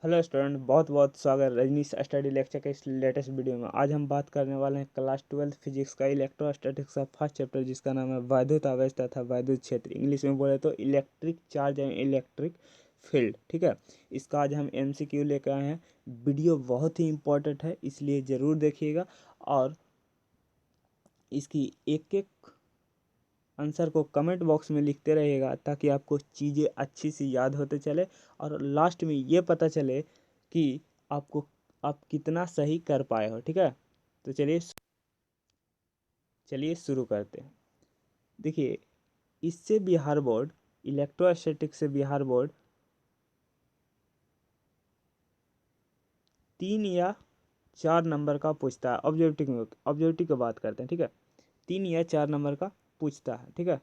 Hello student, बहुत बहुत स्वागत रजनीश स्टडी लेक्चर के इस लेटेस्ट वीडियो में। आज हम बात करने वाले हैं क्लास 12 फिजिक्स का इलेक्ट्रोस्टैटिक्स का फर्स्ट चैप्टर, जिसका नाम है वैद्युत आवेश तथा वैद्युत क्षेत्र। इंग्लिश में बोले तो electric charge and electric field. ठीक है, इसका आज हम एमसीक्यू लेकर आए हैं। वीडियो बहुत ही इंपॉर्टेंट है, इसलिए ज़रूर देखिएगा और इसकी एक एक आंसर को कमेंट बॉक्स में लिखते रहिएगा, ताकि आपको चीज़ें अच्छी सी याद होते चले और लास्ट में ये पता चले कि आपको आप कितना सही कर पाए हो। ठीक है, तो चलिए शुरू करते हैं। देखिए, इससे बिहार बोर्ड, इलेक्ट्रोस्टैटिक्स से बिहार बोर्ड 3 या 4 नंबर का पूछता है। ऑब्जेक्टिव की बात करते हैं। ठीक है, 3 या 4 नंबर का पूछता है। ठीक है,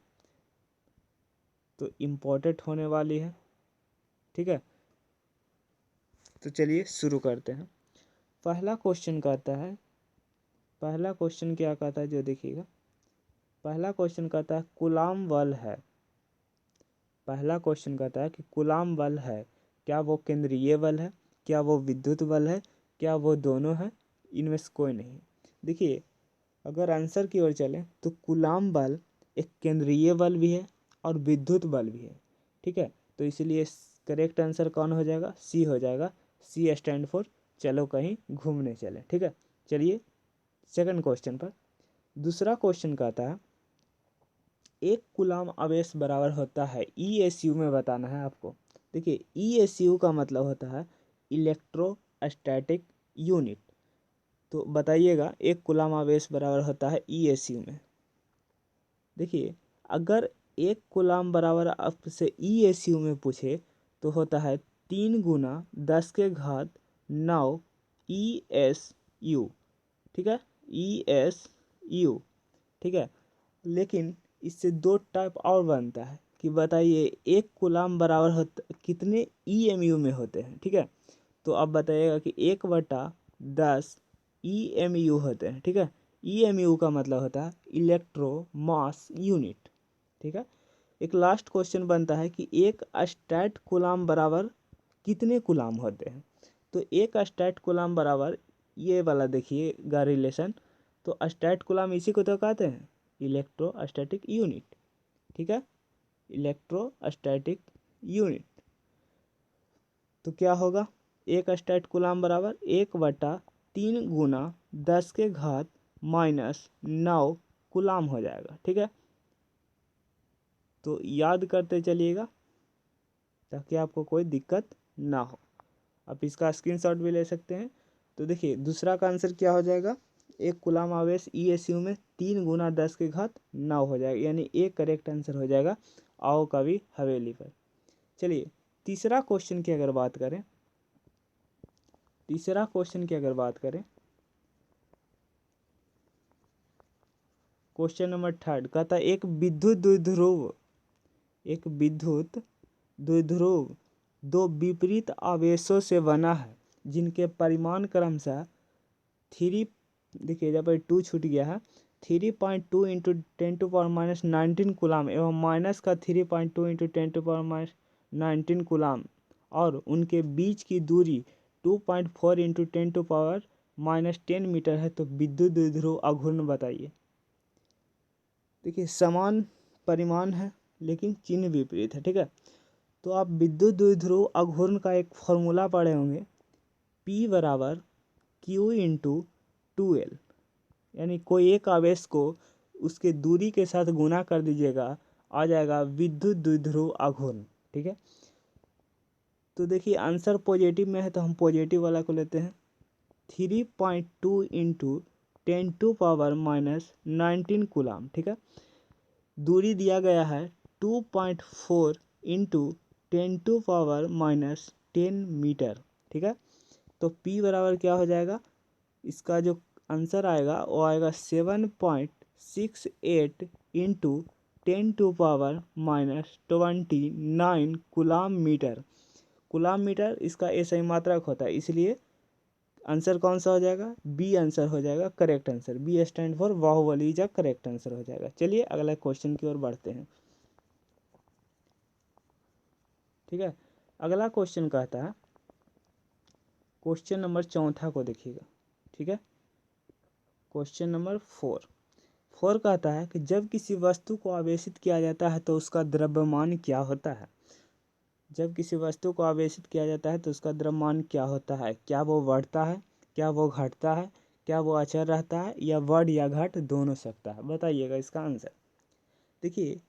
तो इम्पोर्टेंट होने वाली है। ठीक है, तो चलिए शुरू करते हैं। पहला क्वेश्चन कहता है, पहला क्वेश्चन क्या कहता है जो देखिएगा। पहला क्वेश्चन कहता है कूलाम बल है। पहला क्वेश्चन कहता है कि कूलाम बल है, क्या वो केंद्रीय बल है, क्या वो विद्युत बल है, क्या वो दोनों है, इनमें से कोई नहीं। देखिए, अगर आंसर की ओर चलें तो कूलाम बल एक केंद्रीय बल भी है और विद्युत बल भी है। ठीक है, तो इसलिए करेक्ट आंसर कौन हो जाएगा? सी हो जाएगा। सी स्टैंड फॉर चलो कहीं घूमने चले। ठीक है, चलिए सेकंड क्वेश्चन पर। दूसरा क्वेश्चन कहता है एक कूलाम आवेश बराबर होता है, ESU में बताना है आपको। देखिए, ESU का मतलब होता है इलेक्ट्रोस्टैटिक यूनिट। तो बताइएगा एक कूलाम आवेश बराबर होता है ESU में। देखिए, अगर एक कूलाम बराबर आपसे ESU में पूछे तो होता है 3 × 10⁻⁹ ESU। ठीक है, ESU। ठीक है, लेकिन इससे दो टाइप और बनता है कि बताइए एक कूलाम बराबर होता कितने EMU में होते हैं। ठीक है, तो अब बताइएगा कि 1/10 EMU होते हैं। ठीक है, EMU का मतलब होता है इलेक्ट्रो मास यूनिट। ठीक है, एक लास्ट क्वेश्चन बनता है कि एक स्टैट कूलाम बराबर कितने कूलाम होते हैं। तो एक स्टैट कूलाम बराबर, ये वाला देखिएगा रिलेशन, तो स्टैट कूलाम इसी को तो कहते हैं इलेक्ट्रोस्टैटिक यूनिट। ठीक है, इलेक्ट्रोस्टैटिक यूनिट। तो क्या होगा? एक स्टैट कूलाम बराबर 1/3 × 10⁻⁹ कूलाम हो जाएगा। ठीक है, तो याद करते चलिएगा ताकि आपको कोई दिक्कत ना हो। आप इसका स्क्रीनशॉट भी ले सकते हैं। तो देखिए, दूसरा का आंसर क्या हो जाएगा? एक कूलाम आवेश ESU में 3 × 10⁻⁹ हो जाएगा, यानी एक करेक्ट आंसर हो जाएगा आओ कभी हवेली पर। चलिए तीसरा क्वेश्चन की अगर बात करें, तीसरा क्वेश्चन की अगर बात करें, क्वेश्चन नंबर थर्ड कहता है एक विद्युत द्विध्रुव, एक विद्युत द्विध्रुव दो विपरीत आवेशों से बना है, जिनके परिमाण क्रमशः 3, देखिए जब 2 छूट गया है, 3.2 × 10⁻⁻19 कूलाम एवं माइनस का 3.2 × 10⁻⁻19 कूलाम और उनके बीच की दूरी 2.4 × 10⁻⁻10 मीटर है, तो विद्युत द्विध्रुव आघूर्ण बताइए। देखिए, समान परिमाण है लेकिन चिन्ह विपरीत है। ठीक है, तो आप विद्युत द्विध्रुव आघूर्ण का एक फॉर्मूला पढ़े होंगे, P बराबर Q × 2L, यानी कोई एक आवेश को उसके दूरी के साथ गुना कर दीजिएगा, आ जाएगा विद्युत द्विध्रुव आघूर्ण। ठीक है, तो देखिए आंसर पॉजिटिव में है तो हम पॉजिटिव वाला को लेते हैं। 3.2 × 10⁻⁻19 कूलाम। ठीक है, दूरी दिया गया है 2.4 × 10⁻⁻10 मीटर। ठीक है, तो P बराबर क्या हो जाएगा? इसका जो आंसर आएगा वो आएगा 7.68 × 10⁻⁻29 कूलाम मीटर। कूलाम मीटर इसका ऐसा ही मात्रक होता है, इसलिए आंसर कौन सा हो जाएगा? बी आंसर हो जाएगा correct answer. B stand for Baahubali का करेक्ट आंसर हो जाएगा। चलिए अगला क्वेश्चन की ओर बढ़ते हैं। ठीक है, अगला क्वेश्चन कहता है क्वेश्चन नंबर 4 को देखिएगा, ठीक है। क्वेश्चन नंबर 4 कहता है कि जब किसी वस्तु को आवेशित किया जाता है तो उसका द्रव्यमान क्या होता है। जब किसी वस्तु को आवेशित किया जाता है तो उसका द्रव्यमान क्या होता है। क्या वो बढ़ता है, क्या वो घटता है, क्या वो अचर रहता है, या बढ़ या घट दोनों सकता है। बताइएगा इसका आंसर। देखिए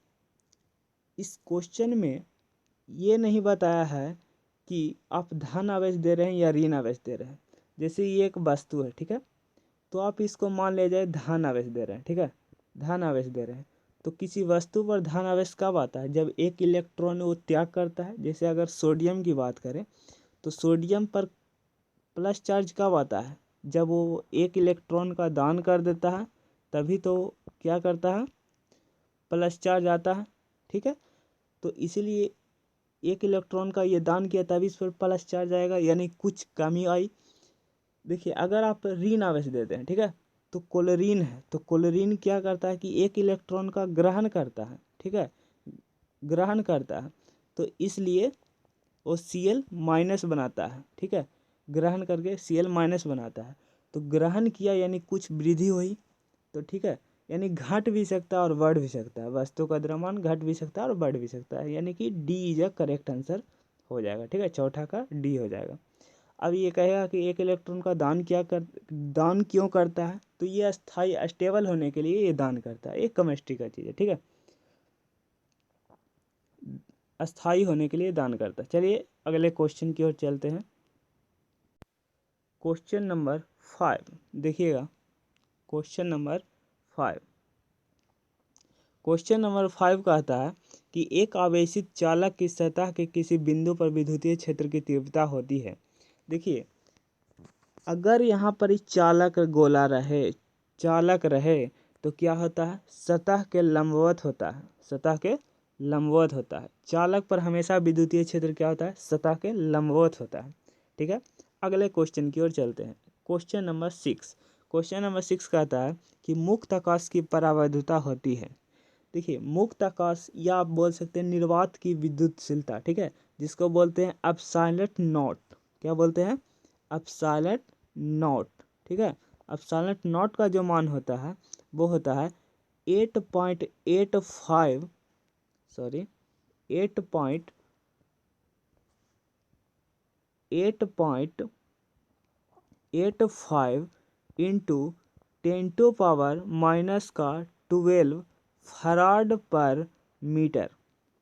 इस क्वेश्चन में ये नहीं बताया है कि आप धन आवेश दे रहे हैं या ऋण आवेश दे रहे हैं। जैसे ये एक वस्तु है, ठीक है, तो आप इसको मान ले जाए धन आवेश दे रहे हैं, ठीक है, धन आवेश दे रहे हैं। तो किसी वस्तु पर धन आवेश कब आता है, जब एक इलेक्ट्रॉन वो त्याग करता है। जैसे अगर सोडियम की बात करें तो सोडियम पर प्लस चार्ज कब आता है, जब वो एक इलेक्ट्रॉन का दान कर देता है, तभी तो क्या करता है, प्लस चार्ज आता है, ठीक है। तो इसीलिए एक इलेक्ट्रॉन का ये दान किया तभी इस पर प्लस चार्ज आएगा, यानी कुछ कमी आई। देखिए अगर आप ऋण आवेश देते हैं, ठीक है, तो क्लोरीन है, तो क्लोरीन क्या करता है कि एक इलेक्ट्रॉन का ग्रहण करता है, ठीक है, ग्रहण करता है। तो इसलिए वो Cl माइनस बनाता है, ठीक है, ग्रहण करके Cl माइनस बनाता है। तो ग्रहण किया यानी कुछ वृद्धि हुई, तो ठीक है, यानी घट भी सकता है और बढ़ भी सकता है। वस्तु का द्रव्यमान घट भी सकता है और बढ़ भी सकता है, यानी कि D is a correct answer हो जाएगा, ठीक है, चौथा का डी हो जाएगा। अब ये कहेगा कि एक इलेक्ट्रॉन का दान क्यों करता है, तो ये अस्थाई स्टेबल होने के लिए ये दान करता है। एक केमिस्ट्री का चीज़ है, ठीक है, अस्थाई होने के लिए दान करता है। चलिए अगले क्वेश्चन की ओर चलते हैं। क्वेश्चन नंबर 5 देखिएगा। क्वेश्चन नंबर 5 क्वेश्चन नंबर 5 कहता है कि एक आवेशित चालक की सतह के किसी बिंदु पर विद्युतीय क्षेत्र की तीव्रता होती है। देखिए अगर यहाँ पर ही चालक गोला रहे, चालक रहे, तो क्या होता है, सतह के लंबवत होता है, सतह के लंबवत होता है। चालक पर हमेशा विद्युतीय क्षेत्र क्या होता है, सतह के लंबवत होता है, ठीक है। अगले क्वेश्चन की ओर चलते हैं। क्वेश्चन नंबर 6 क्वेश्चन नंबर 6 कहता है कि मुक्त आकाश की परावैद्युता होती है। देखिए मुक्त आकाश या आप बोल सकते हैं निर्वात की विद्युतशीलता, ठीक है, जिसको बोलते हैं एप्सिलॉन नॉट। क्या बोलते हैं, एप्सिलॉन नॉट, ठीक है। एप्सिलॉन नॉट का जो मान होता है वो होता है 8.85 सॉरी 8.85 इंटू 10⁻⁻12 फराड पर मीटर,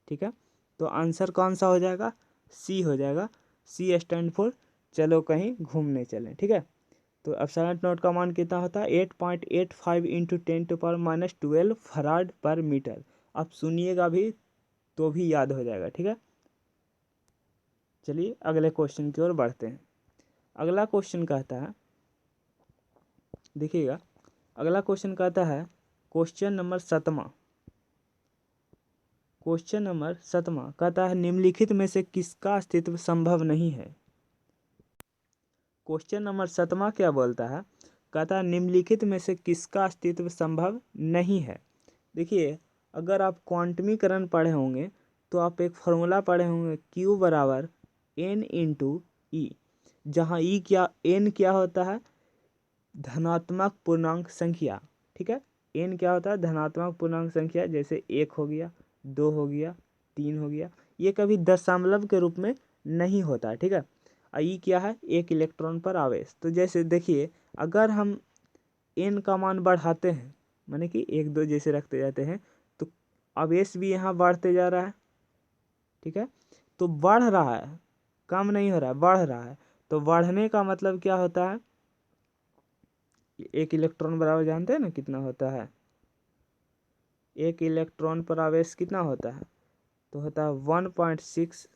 ठीक है। तो आंसर कौन सा हो जाएगा, सी हो जाएगा। सी स्टैंड फॉर चलो कहीं घूमने चलें, ठीक है। तो एप्सिलॉन नॉट का मान कितना होता है, 8.85 इंटू 10⁻12 फराड पर मीटर। आप सुनिएगा भी तो भी याद हो जाएगा, ठीक है। चलिए अगले क्वेश्चन की ओर बढ़ते हैं। अगला क्वेश्चन कहता है, देखिएगा अगला क्वेश्चन कहता है क्वेश्चन नंबर 7 क्वेश्चन नंबर 7 कहता है निम्नलिखित में से किसका अस्तित्व संभव नहीं है। क्वेश्चन नंबर 7 क्या बोलता है, कहता है निम्नलिखित में से किसका अस्तित्व संभव नहीं है। देखिए अगर आप क्वांटमीकरण पढ़े होंगे तो आप एक फॉर्मूला पढ़े होंगे, Q बराबर N इंटू ई, जहाँ ई क्या, N क्या होता है, धनात्मक पूर्णांक संख्या, ठीक है। N क्या होता है, धनात्मक पूर्णांक संख्या, जैसे 1 हो गया, 2 हो गया, 3 हो गया। ये कभी दशमलव के रूप में नहीं होता है, ठीक है। ई क्या है, एक इलेक्ट्रॉन पर आवेश। तो जैसे देखिए अगर हम N का मान बढ़ाते हैं, माने कि 1 2 जैसे रखते जाते हैं, तो आवेश भी यहाँ बढ़ते जा रहा है, ठीक है। तो बढ़ रहा है, कम नहीं हो रहा है, बढ़ रहा है। तो बढ़ने का मतलब क्या होता है, एक इलेक्ट्रॉन बराबर जानते हैं ना कितना होता है, एक इलेक्ट्रॉन पर आवेश कितना होता है, तो होता है 1.6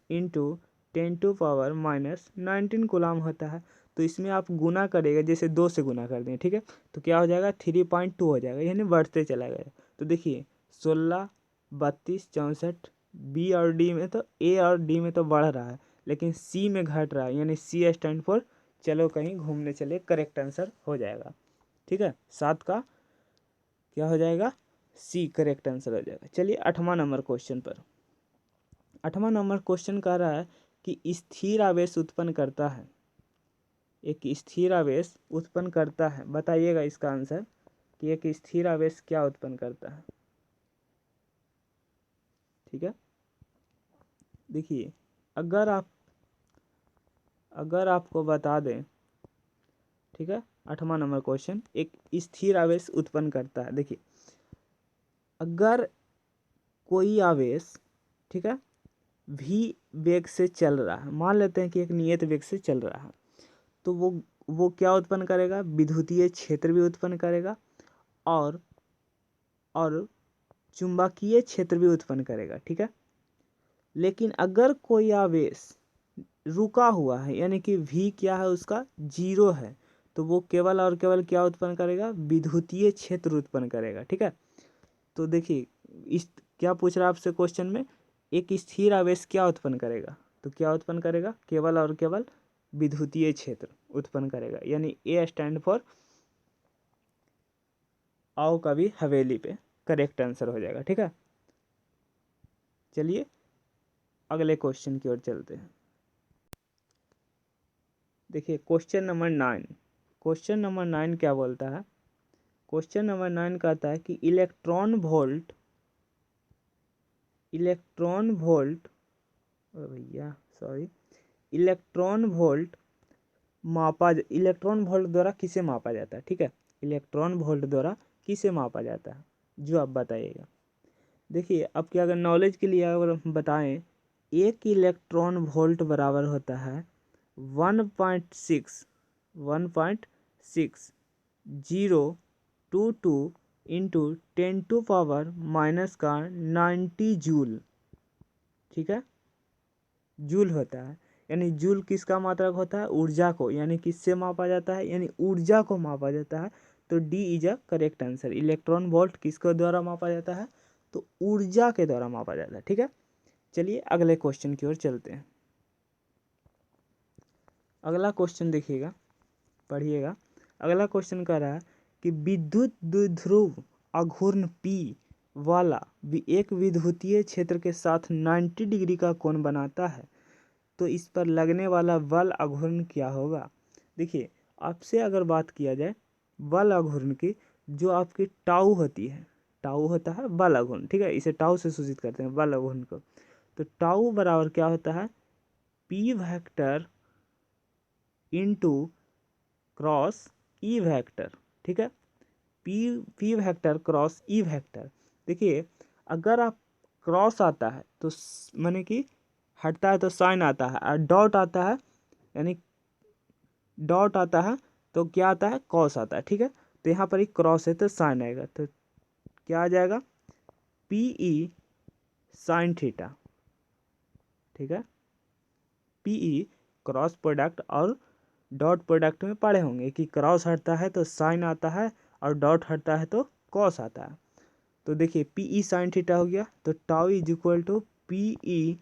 इंटू 10⁻⁻19 कूलम होता है। तो इसमें आप गुना करेगा, जैसे 2 से गुना कर दें, ठीक है, तो क्या हो जाएगा 3.2 हो जाएगा, यानी बढ़ते चला गया। तो देखिए 16 32 64 बी और डी में, तो ए और डी में तो बढ़ रहा है, लेकिन सी में घट रहा है, यानी सी स्टैंड फॉर चलो कहीं घूमने चले, करेक्ट आंसर हो जाएगा, ठीक है। 7 का क्या हो जाएगा, सी करेक्ट आंसर हो जाएगा। चलिए 8वां नंबर क्वेश्चन पर। 8वां नंबर क्वेश्चन कह रहा है कि स्थिर आवेश उत्पन्न करता है, एक स्थिर आवेश उत्पन्न करता है, बताइएगा इसका आंसर कि एक स्थिर आवेश क्या उत्पन्न करता है। ठीक है, देखिए अगर आपको बता दें, ठीक है, 8वां नंबर क्वेश्चन, एक स्थिर आवेश उत्पन्न करता है। देखिए अगर कोई आवेश, ठीक है, v वेग से चल रहा है, मान लेते हैं कि एक नियत वेग से चल रहा है, तो वो क्या उत्पन्न करेगा, विद्युतीय क्षेत्र भी उत्पन्न करेगा और चुंबकीय क्षेत्र भी उत्पन्न करेगा। ठीक है, लेकिन अगर कोई आवेश रुका हुआ है, यानी कि v क्या है उसका 0 है, तो वो केवल और केवल क्या उत्पन्न करेगा, विद्युतीय क्षेत्र उत्पन्न करेगा। ठीक है, तो देखिए इस क्या पूछ रहा है आपसे क्वेश्चन में, एक स्थिर आवेश क्या उत्पन्न करेगा, तो क्या उत्पन्न करेगा, केवल और केवल विद्युतीय क्षेत्र उत्पन्न करेगा, यानी ए स्टैंड फॉर आओ कभी हवेली पे करेक्ट आंसर हो जाएगा। ठीक है, चलिए अगले क्वेश्चन की ओर चलते हैं। देखिए क्वेश्चन नंबर 9, क्वेश्चन नंबर 9 क्या बोलता है, क्वेश्चन नंबर 9 कहता है कि इलेक्ट्रॉन वोल्ट भैया सॉरी इलेक्ट्रॉन वोल्ट द्वारा किसे मापा जाता है। ठीक है, इलेक्ट्रॉन वोल्ट द्वारा किसे मापा जाता है, जो आप बताइएगा। देखिए अब क्या, अगर नॉलेज के लिए अगर हम बताएं, एक इलेक्ट्रॉन वोल्ट बराबर होता है 1.6022 इंटू 10⁻⁻90 जूल। ठीक है, जूल होता है, यानी जूल किसका मात्रक होता है, ऊर्जा को, यानी किससे मापा जाता है, यानी ऊर्जा को मापा जाता है। तो D is a correct answer. Electron volt किसके द्वारा मापा जाता है, तो ऊर्जा के द्वारा मापा जाता है। ठीक है, चलिए अगले क्वेश्चन की ओर चलते हैं। अगला क्वेश्चन देखिएगा, पढ़िएगा। अगला क्वेश्चन कह रहा है कि विद्युत द्विध्रुव आघूर्ण P वाला एक विद्युतीय क्षेत्र के साथ 90 डिग्री का कोण बनाता है, तो इस पर लगने वाला बल आघूर्ण क्या होगा। देखिए आपसे अगर बात किया जाए बल आघूर्ण की, जो आपकी टाउ होती है, टाउ होता है बल आघूर्ण। ठीक है, इसे टाउ से सूचित करते हैं बल आघूर्ण को। तो टाउ बराबर क्या होता है, P vector into cross E vector. ठीक है, P vector cross E vector. देखिए अगर आप क्रॉस आता है तो माने कि हटता है तो साइन आता है, और डॉट आता है, यानी डॉट आता है तो क्या आता है, कॉस आता है। ठीक है, तो यहाँ पर एक क्रॉस है तो साइन आएगा, तो क्या आ जाएगा, पी ई साइन थीटा। ठीक है, पी ई क्रॉस प्रोडक्ट और डॉट प्रोडक्ट में पढ़े होंगे कि क्रॉस हटता है तो साइन आता है और डॉट हटता है तो कॉस आता है। तो देखिए पी ई साइन थीटा हो गया, तो tau is equal to p e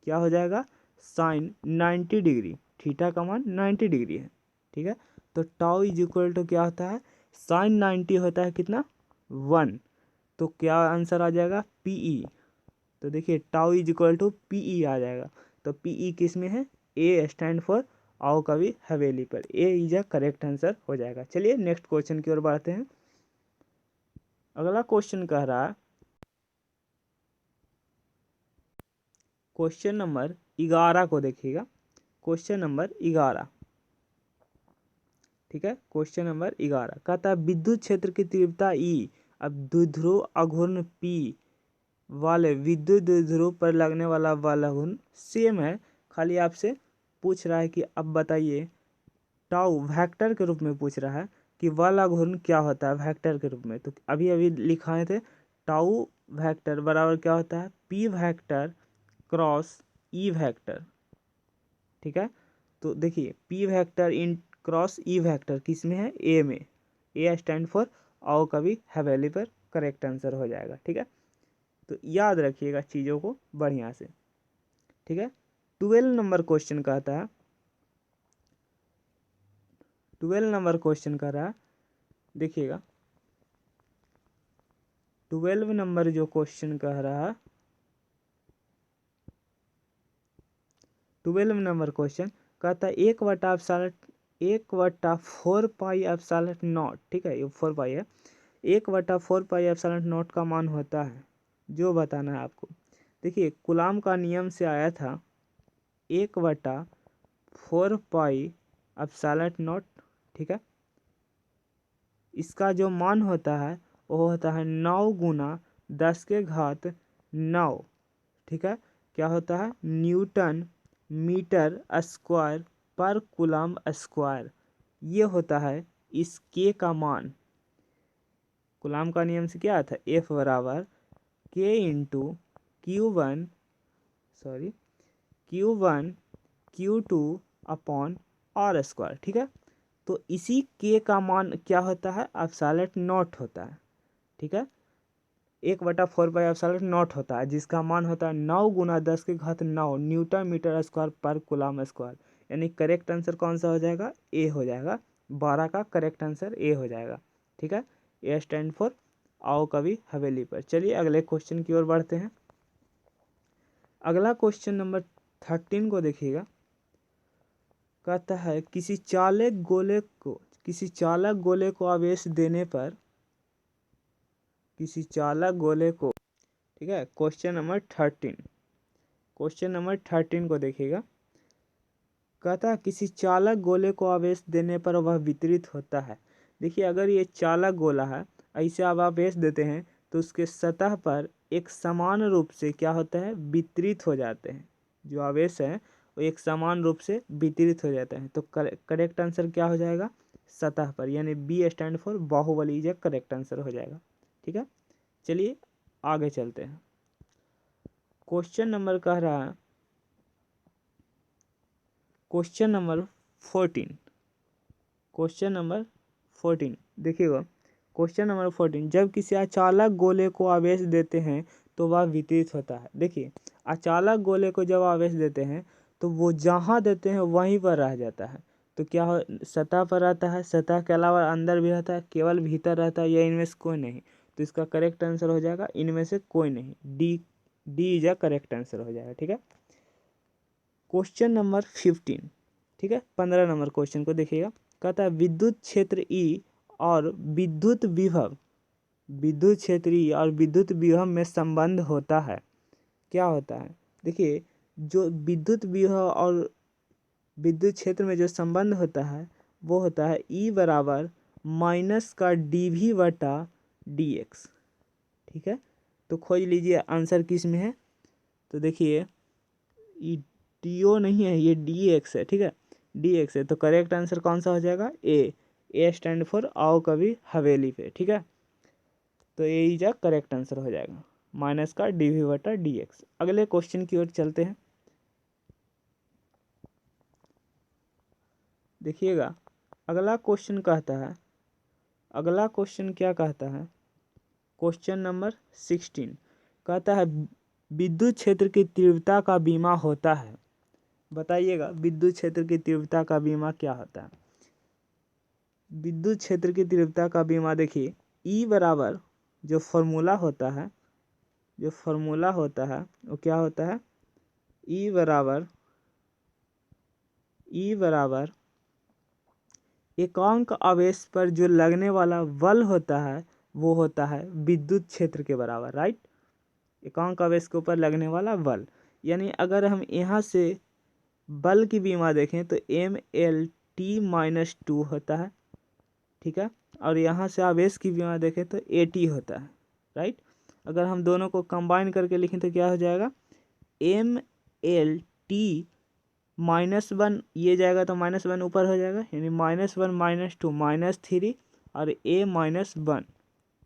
क्या हो जाएगा, साइन 90 डिग्री, थीटा का मान 90 डिग्री है। ठीक है, तो टाउ इज इक्वल टू क्या होता है, साइन 90 होता है कितना, 1, तो क्या आंसर आ जाएगा, पी ई। तो देखिए tau is equal to p e आ जाएगा, तो पी ई किस में है, ए स्टैंड फॉर आओ कभी हवेली पर, ए इज अ करेक्ट आंसर हो जाएगा। चलिए नेक्स्ट क्वेश्चन की ओर बढ़ते हैं। अगला क्वेश्चन कह रहा है, क्वेश्चन नंबर 11 को देखिएगा, क्वेश्चन नंबर 11। ठीक है, क्वेश्चन नंबर 11 कहता है विद्युत क्षेत्र की तीव्रता ई, अब द्विध्रुव आघूर्ण P वाले विद्युत द्विध्रुव पर लगने वाला बल आघूर्ण सेम है, खाली आपसे पूछ रहा है कि अब बताइए, टाउ वेक्टर के रूप में पूछ रहा है कि बल आघूर्ण क्या होता है वेक्टर के रूप में। तो अभी अभी लिखाए थे, टाउ वेक्टर बराबर क्या होता है, P vector cross E vector. ठीक है, तो देखिए P वेक्टर इन क्रॉस ई वेक्टर किस में है, ए में, ए स्टैंड फॉर आओ कभी हवेली पर करेक्ट आंसर हो जाएगा। ठीक है, तो याद रखिएगा चीज़ों को बढ़िया से। ठीक है, 12 नंबर क्वेश्चन कहता है, 12 नंबर क्वेश्चन कह रहा है, देखिएगा 12 नंबर जो क्वेश्चन कह रहा है, 12 नंबर क्वेश्चन कहता है 1/4 पाई एप्सिलॉन ठीक है, ये 4 पाई है। 1/4 पाई एप्सिलॉन का मान होता है, जो बताना है आपको। देखिए कूलाम का नियम से आया था 1/4 पाई एप्सिलॉन, ठीक है। इसका जो मान होता है वो होता है 9 × 10⁻⁹, ठीक है। क्या होता है? न्यूटन मीटर स्क्वायर पर कूलम स्क्वायर, ये होता है इस के का मान। कूलम का नियम से क्या था? F बराबर K into Q1 Q2 upon R square, ठीक है। तो इसी के का मान क्या होता है? एप्सिलॉन होता है, ठीक है। 1/4 पाई एप्सिलॉन होता है, जिसका मान होता है 9 × 10⁹ न्यूटन मीटर स्क्वायर पर कूलम स्क्वायर। यानी करेक्ट आंसर कौन सा हो जाएगा? ए हो जाएगा। 12 का करेक्ट आंसर ए हो जाएगा, ठीक है। ए स्टैंड फॉर आओ कभी हवेली पर। चलिए अगले क्वेश्चन की ओर बढ़ते हैं। अगला क्वेश्चन नंबर 13 को देखिएगा। कहता है किसी चालक गोले को आवेश देने पर, किसी चालक गोले को, ठीक है। क्वेश्चन नंबर 13 को देखिएगा। कहता है किसी चालक गोले को आवेश देने पर वह वितरित होता है। देखिए अगर ये चालक गोला है, ऐसे आप आवेश देते हैं तो उसके सतह पर एक समान रूप से क्या होता है? वितरित हो जाते हैं। जो आवेश है वो एक समान रूप से वितरित हो जाता है। तो करेक्ट आंसर क्या हो जाएगा? सतह पर, यानी B stand for Baahubali is correct answer हो जाएगा, ठीक है। चलिए आगे चलते हैं। क्वेश्चन नंबर कह रहा है, क्वेश्चन नंबर 14 देखिएगा। क्वेश्चन नंबर 14, जब किसी अचालक गोले को आवेश देते हैं तो वह वितरित होता है। देखिए अचालक गोले को जब आवेश देते हैं तो वो जहाँ देते हैं वहीं पर रह जाता है। तो क्या हो? सतह पर रहता है, सतह के अलावा अंदर भी रहता है, केवल भीतर रहता है, या इनमें से कोई नहीं। तो इसका करेक्ट आंसर हो जाएगा इनमें से कोई नहीं, डी इज करेक्ट आंसर हो जाएगा, ठीक है। क्वेश्चन नंबर 15, ठीक है। 15 नंबर क्वेश्चन को देखिएगा। कहता है विद्युत क्षेत्र ई और विद्युत विभव में संबंध होता है। क्या होता है? देखिए जो विद्युत विभव और विद्युत क्षेत्र में जो संबंध होता है वो होता है ई बराबर माइनस का dV/dx, ठीक है। तो खोज लीजिए आंसर किस में है। तो देखिए ई डी नहीं है, ये dx है, ठीक है। dx है, तो करेक्ट आंसर कौन सा हो जाएगा? ए स्टैंड फॉर आओ कभी हवेली पे, ठीक है। तो ए इज करेक्ट आंसर हो जाएगा, माइनस का dV/dx। अगले क्वेश्चन की ओर चलते हैं। देखिएगा अगला क्वेश्चन क्या कहता है? क्वेश्चन नंबर 16 कहता है विद्युत क्षेत्र की तीव्रता का बीमा होता है। बताइएगा विद्युत क्षेत्र की तीव्रता का बीमा क्या होता है? विद्युत क्षेत्र की तीव्रता का बीमा देखिए ई बराबर जो फॉर्मूला होता है वो क्या होता है? ई बराबर एकांक आवेश पर जो लगने वाला बल होता है वो होता है विद्युत क्षेत्र के बराबर, राइट। एकांक आवेश के ऊपर लगने वाला बल, यानी अगर हम यहाँ से बल की बीमा देखें तो MLT-2 होता है, ठीक है। और यहाँ से आवेश की बीमा देखें तो AT होता है, राइट। अगर हम दोनों को कंबाइन करके लिखें तो क्या हो जाएगा? MLT-1, ये जाएगा तो -1 ऊपर हो जाएगा, यानी -1 -2 -3 और A-1।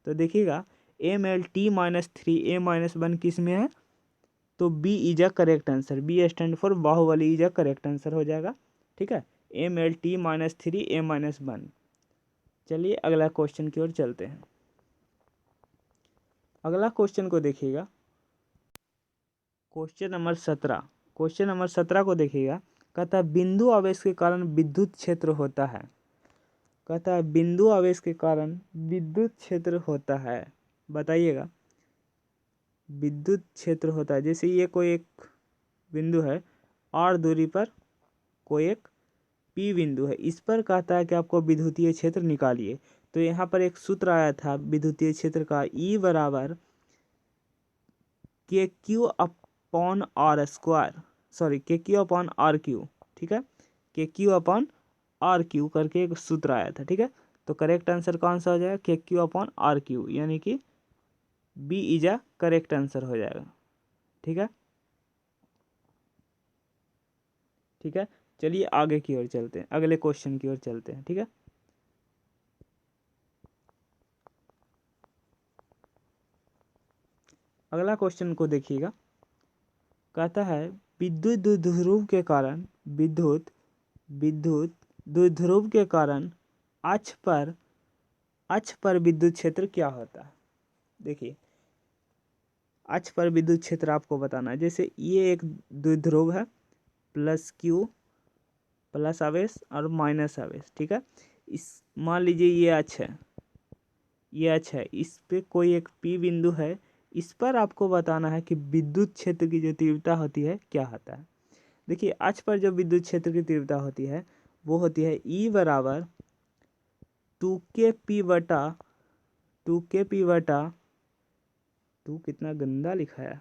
तो देखिएगा MLT-3 A-1 किस में है? तो B is correct answer, B stand for Baahubali is correct answer हो जाएगा, ठीक है। MLT-3 A-1। चलिए अगला क्वेश्चन की ओर चलते हैं। अगला क्वेश्चन को देखिएगा। क्वेश्चन नंबर 17 को देखिएगा। कहता है बिंदु आवेश के कारण विद्युत क्षेत्र होता है। कहता है बिंदु आवेश के कारण विद्युत क्षेत्र होता है। बताइएगा विद्युत क्षेत्र होता है, जैसे ये कोई एक बिंदु है r दूरी पर कोई एक p बिंदु है, इस पर कहता है कि आपको विद्युतीय क्षेत्र निकालिए। तो यहाँ पर एक सूत्र आया था विद्युतीय क्षेत्र का, E बराबर k q upon r square, sorry k q upon r q, ठीक है, के क्यू अपॉन आर क्यू करके एक सूत्र आया था, ठीक है। तो करेक्ट आंसर कौन सा हो जाएगा, के क्यू अपॉन आर क्यू, यानी कि B is a correct answer हो जाएगा, ठीक है। ठीक है, चलिए आगे की ओर चलते हैं, अगले क्वेश्चन की ओर चलते हैं, ठीक है। अगला क्वेश्चन को देखिएगा, कहता है विद्युत द्विध्रुव के कारण विद्युत विद्युत द्विध्रुव के कारण अक्ष पर विद्युत क्षेत्र क्या होता है। देखिए अक्ष पर विद्युत क्षेत्र आपको बताना है। जैसे ये एक द्विध्रुव है, प्लस क्यू, प्लस आवेश और माइनस आवेश, ठीक है। इस मान लीजिए ये अक्ष है, ये अक्ष है, इस पे कोई एक पी बिंदु है, इस पर आपको बताना है कि विद्युत क्षेत्र की जो तीव्रता होती है क्या होता है। देखिए अक्ष पर जो विद्युत क्षेत्र की तीव्रता होती है वो होती है E बराबर 2kp बटा 2kp बटा, टू कितना गंदा लिखा है,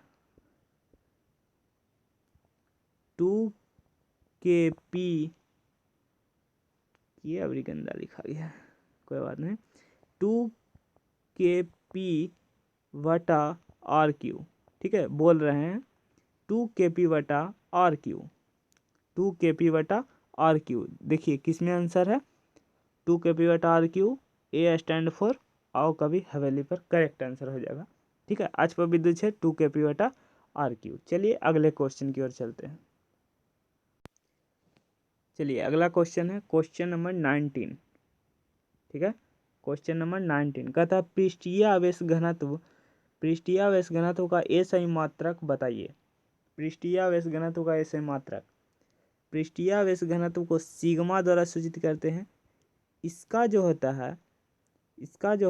2kp, ये अभी गंदा लिखा गया है, कोई बात नहीं, 2kp बटा आर क्यू, ठीक है, बोल रहे हैं 2kp बटा आर क्यू, 2kp बटा आर क्यू। देखिए किस में आंसर है, 2kp बटा r q, A stand for आओ कभी हवेली पर, करेक्ट आंसर हो जाएगा, ठीक है। आज पर विद्युत है 2kp बटा आर क्यू। चलिए अगले क्वेश्चन की ओर चलते हैं। चलिए अगला क्वेश्चन है क्वेश्चन नंबर 19, ठीक है। क्वेश्चन नंबर 19 कहता है पृष्ठीय आवेश घनत्व का एसआई मात्रक बताइए। पृष्ठीय आवेश घनत्व का एसआई मात्रक, पृष्ठीय आवेश घनत्व को सिग्मा द्वारा सूचित करते हैं। इसका जो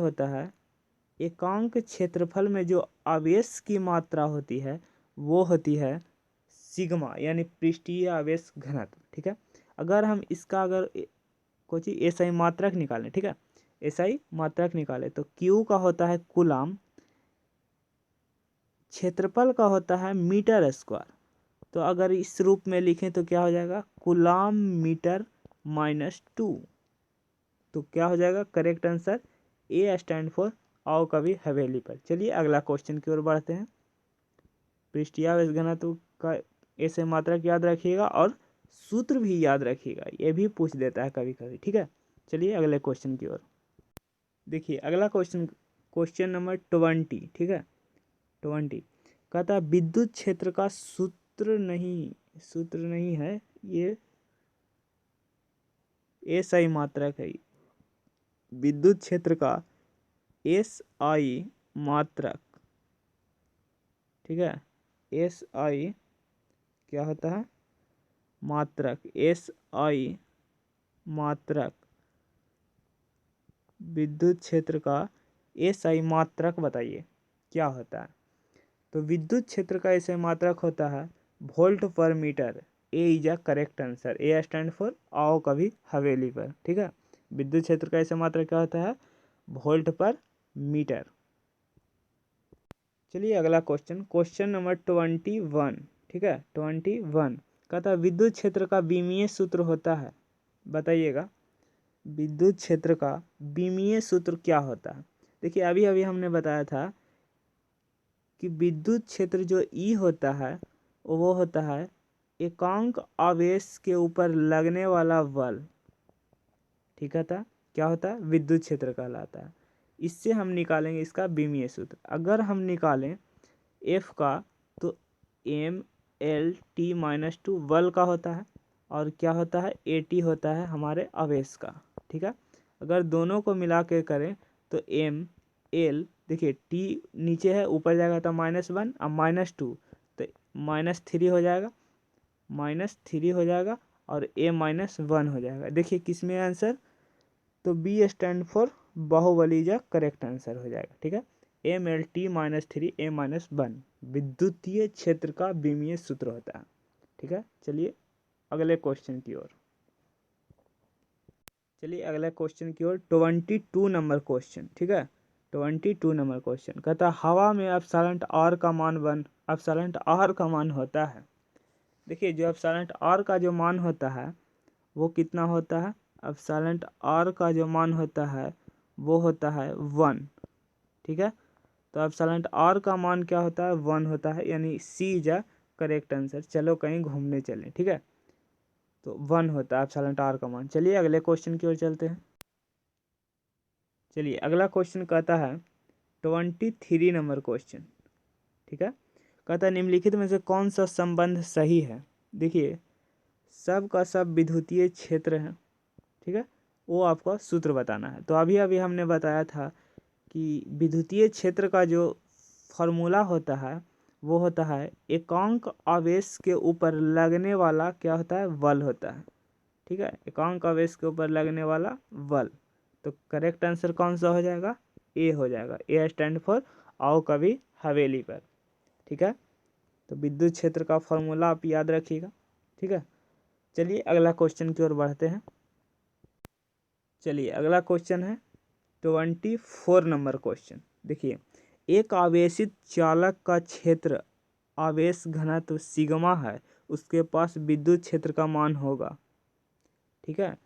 होता है एकांक क्षेत्रफल में जो आवेश की मात्रा होती है वो होती है सिग्मा, यानी पृष्ठीय आवेश घनत्व, ठीक है। अगर हम इसका अगर कोई एसआई मात्रक निकालें, ठीक है, एसआई मात्रक निकालें तो क्यू का होता है कूलाम, क्षेत्रफल का होता है मीटर स्क्वायर। तो अगर इस रूप में लिखें तो क्या हो जाएगा, कूलाम मीटर माइनस 2। तो क्या हो जाएगा correct answer, A stand for आओ कभी हवेली पर। चलिए अगला क्वेश्चन की ओर बढ़ते हैं। पृष्ठीय आवेश घनत्व का ऐसे मात्रक याद रखिएगा और सूत्र भी याद रखिएगा, ये भी पूछ देता है कभी कभी, ठीक है। चलिए अगले क्वेश्चन की ओर देखिए, अगला क्वेश्चन नंबर 20, ठीक है, 20 कहता है विद्युत क्षेत्र का सूत्र नहीं है, ये एसआई मात्रक है। विद्युत क्षेत्र का एसआई मात्रक, ठीक है, एसआई क्या होता है, मात्रक, एसआई मात्रक, विद्युत क्षेत्र का एसआई मात्रक बताइए क्या होता है। तो विद्युत क्षेत्र का एसआई मात्रक होता है वोल्ट पर metre, A is a correct answer, A stand for आओ कभी हवेली पर, ठीक है। विद्युत क्षेत्र का एसआई मात्रक क्या होता है, वोल्ट पर मीटर। चलिए अगला क्वेश्चन नंबर 21, ठीक है, 21 कहता है विद्युत क्षेत्र का विमीय सूत्र होता है, बताइएगा विद्युत क्षेत्र का विमीय सूत्र क्या होता है। देखिए अभी अभी हमने बताया था कि विद्युत क्षेत्र जो ई होता है वो होता है एकांक आवेश के ऊपर लगने वाला बल, ठीक है था, क्या होता है विद्युत क्षेत्र कहलाता है। इससे हम निकालेंगे इसका विमीय सूत्र। अगर हम निकालें एफ का तो एम एल टी माइनस 2 बल का होता है और क्या होता है ए टी होता है हमारे आवेश का, ठीक है। अगर दोनों को मिला के करें तो एम एल, देखिए टी नीचे है ऊपर जाएगा तो -1 और -2 तो -3 हो जाएगा, -3 हो जाएगा और ए -1 हो जाएगा। देखिए किस में आंसर, तो बी स्टैंड फॉर बाहुबली जा करेक्ट आंसर हो जाएगा, ठीक है। एम एल टी -3 ए -1 विद्युतीय क्षेत्र का विमीय सूत्र होता है, ठीक है। ठीक है। चलिए अगले क्वेश्चन की ओर। चलिए अगले क्वेश्चन की ओर 22 नंबर क्वेश्चन, ठीक है। 22 नंबर क्वेश्चन कहता है हवा में एप्सिलॉन आर का मान होता है। देखिए जो एप्सिलॉन आर का जो मान होता है वो कितना होता है। एप्सिलॉन आर का जो मान होता है वो होता है 1, ठीक है। तो एप्सिलॉन आर का मान क्या होता है 1 होता है, यानी सी इज अ करेक्ट आंसर। चलो कहीं घूमने चलें, ठीक है। तो 1 होता है एप्सिलॉन आर का मान। चलिए अगले क्वेश्चन की ओर चलते हैं। चलिए अगला क्वेश्चन कहता है 23 नंबर क्वेश्चन, ठीक है। कहता है निम्नलिखित में से कौन सा संबंध सही है। देखिए सब का सब विद्युतीय क्षेत्र है, ठीक है। वो आपको सूत्र बताना है। तो अभी अभी हमने बताया था कि विद्युतीय क्षेत्र का जो फॉर्मूला होता है वो होता है एकांक आवेश के ऊपर लगने वाला क्या होता है, बल होता है, ठीक है। एकांक आवेश के ऊपर लगने वाला बल। तो करेक्ट आंसर कौन सा हो जाएगा, ए हो जाएगा। ए स्टैंड फॉर आओ कभी हवेली पर, ठीक है। तो विद्युत क्षेत्र का फॉर्मूला आप याद रखिएगा, ठीक है। चलिए अगला क्वेश्चन की ओर बढ़ते हैं। चलिए अगला क्वेश्चन है 24 नंबर क्वेश्चन। देखिए एक आवेशित चालक का क्षेत्र आवेश घनत्व सिग्मा है, उसके पास विद्युत क्षेत्र का मान होगा, ठीक है।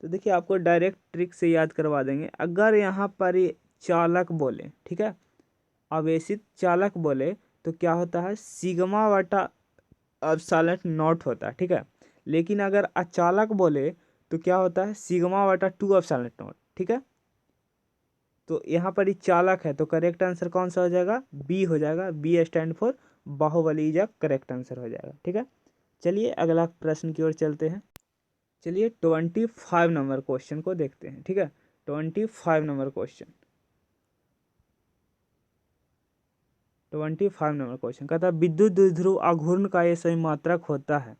तो देखिए आपको डायरेक्ट ट्रिक से याद करवा देंगे। अगर यहाँ पर ये चालक बोले, ठीक है, आवेशित चालक बोले तो क्या होता है सिग्मा बटा एप्सिलॉन नॉट होता है, ठीक है। लेकिन अगर अचालक बोले तो क्या होता है सिग्मा बटा 2 एप्सिलॉन नॉट, ठीक है। तो यहाँ पर ही चालक है तो करेक्ट आंसर कौन सा हो जाएगा, बी हो जाएगा। बी स्टैंड फॉर बाहुबली जा करेक्ट आंसर हो जाएगा, ठीक है। चलिए अगला प्रश्न की ओर चलते हैं। चलिए 25 नंबर क्वेश्चन को देखते हैं, ठीक है। 25 नंबर क्वेश्चन, 25 नंबर क्वेश्चन कहता है विद्युत द्विध्रुव आघूर्ण का ये सही मात्रक होता है।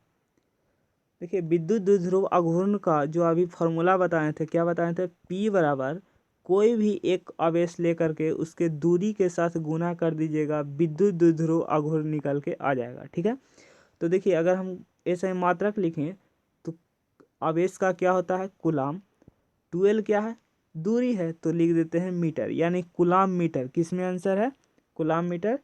देखिए विद्युत द्विध्रुव आघूर्ण का जो अभी फॉर्मूला बताए थे, क्या बताए थे, P बराबर कोई भी एक आवेश लेकर के उसके दूरी के साथ गुना कर दीजिएगा, विद्युत द्विध्रुव आघूर्ण निकल के आ जाएगा, ठीक है। तो देखिए अगर हम ऐसे मात्रक लिखें तो आवेश का क्या होता है कूलाम, 12 क्या है दूरी है तो लिख देते हैं मीटर, यानी कूलाम मीटर। किस में आंसर है कूलाम मीटर।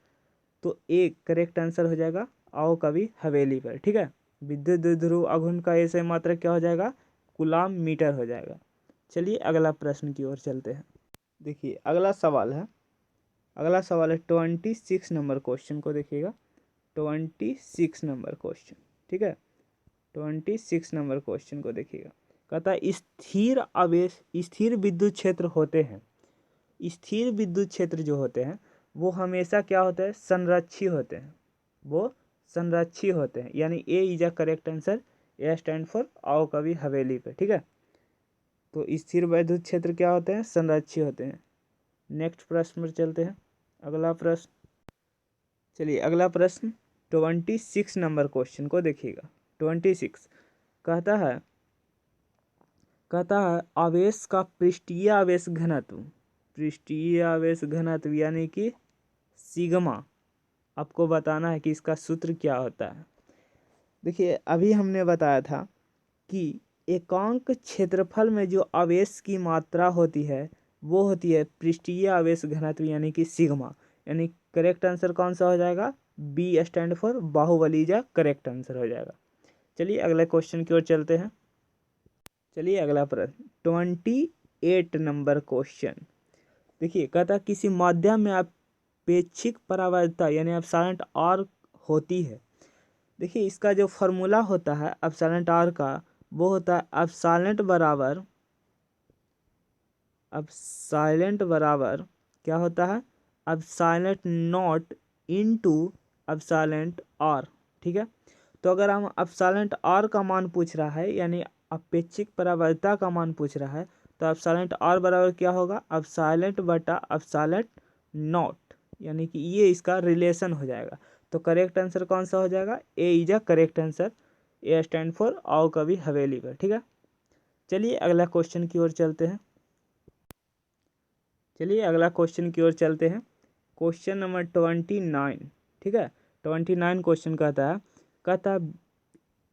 तो एक करेक्ट आंसर हो जाएगा आओ कभी हवेली पर, ठीक है। विद्युत द्विध्रुव आघूर्ण का ऐसे मात्रक क्या हो जाएगा कूलाम मीटर हो जाएगा। चलिए अगला प्रश्न की ओर चलते हैं। देखिए अगला सवाल है 26 नंबर क्वेश्चन को देखिएगा। 26 नंबर क्वेश्चन, ठीक है। 26 नंबर क्वेश्चन को देखिएगा। कहता है स्थिर विद्युत क्षेत्र होते हैं। स्थिर विद्युत क्षेत्र जो होते हैं वो हमेशा क्या होता है संरक्षी होते हैं, वो संरक्षी होते हैं, यानी a is a correct answer. A stand for आओ कभी हवेली पे, ठीक है। तो स्थिर विद्युत क्षेत्र क्या होते हैं संरक्षी होते हैं। नेक्स्ट प्रश्न पर चलते हैं। अगला प्रश्न, चलिए अगला प्रश्न 26 नंबर क्वेश्चन को देखिएगा। 26 कहता है आवेश का पृष्ठीय आवेश घनत्व यानी कि सिग्मा आपको बताना है कि इसका सूत्र क्या होता है। देखिए अभी हमने बताया था कि एकांक क्षेत्रफल में जो आवेश की मात्रा होती है वो होती है पृष्ठीय आवेश घनत्व यानी कि सिग्मा, यानी करेक्ट आंसर कौन सा हो जाएगा, बी स्टैंड फॉर बाहुबली जा करेक्ट आंसर हो जाएगा। चलिए अगले क्वेश्चन की ओर चलते हैं। चलिए अगला प्रश्न 28 नंबर क्वेश्चन। देखिए कहता है किसी माध्यम में अपेक्षिक परावर्तकता यानी एप्सिलॉन आर होती है। देखिए इसका जो फॉर्मूला होता है एप्सिलॉन आर का वो होता है एप्सिलॉन बराबर क्या होता है epsilon naught into epsilon r, ठीक है। तो अगर हम एप्सिलॉन आर का मान पूछ रहा है यानी अपेक्षिक परावर्तकता का मान पूछ रहा है तो एप्सिलॉन आर बराबर क्या होगा एप्सिलॉन बटा एप्सिलॉन नॉट, यानी कि ये इसका रिलेशन हो जाएगा। तो करेक्ट आंसर कौन सा हो जाएगा, a is a correct answer. A stand for आओ कभी हवेली पर, ठीक है। चलिए अगला क्वेश्चन की ओर चलते हैं। क्वेश्चन नंबर 29, ठीक है। 29 क्वेश्चन कहता है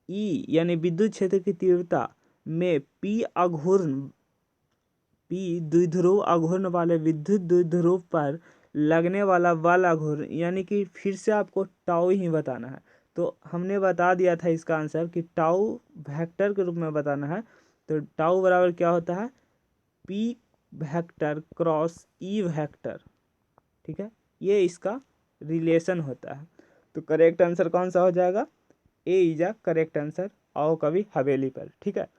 ई यानी विद्युत क्षेत्र की तीव्रता में पी द्विध्रुव आघूर्ण वाले विद्युत द्विध्रुव पर लगने वाला बल आघूर्ण, यानी कि फिर से आपको टाउ ही बताना है। तो हमने बता दिया था इसका आंसर कि टाउ वेक्टर के रूप में बताना है। तो टाउ बराबर क्या होता है, P vector cross E vector, ठीक है, ये इसका रिलेशन होता है। तो करेक्ट आंसर कौन सा हो जाएगा, a is a correct answer. आओ कभी हवेली पर, ठीक है।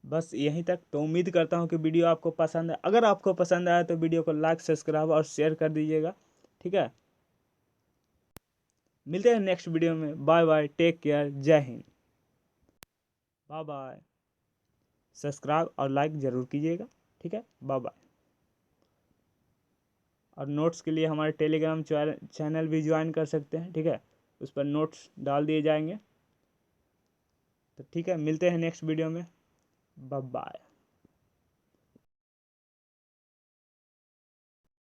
बस यहीं तक। तो उम्मीद करता हूँ कि वीडियो आपको पसंद है। अगर आपको पसंद आया तो वीडियो को लाइक, सब्सक्राइब और शेयर कर दीजिएगा, ठीक है। मिलते हैं नेक्स्ट वीडियो में। बाय बाय, टेक केयर, जय हिंद, बाय बाय। सब्सक्राइब और लाइक ज़रूर कीजिएगा, ठीक है। Bye bye. और नोट्स के लिए हमारे टेलीग्राम चैनल भी ज्वाइन कर सकते हैं, ठीक है। उस पर नोट्स डाल दिए जाएंगे। तो ठीक है, मिलते हैं नेक्स्ट वीडियो में। Bye bye.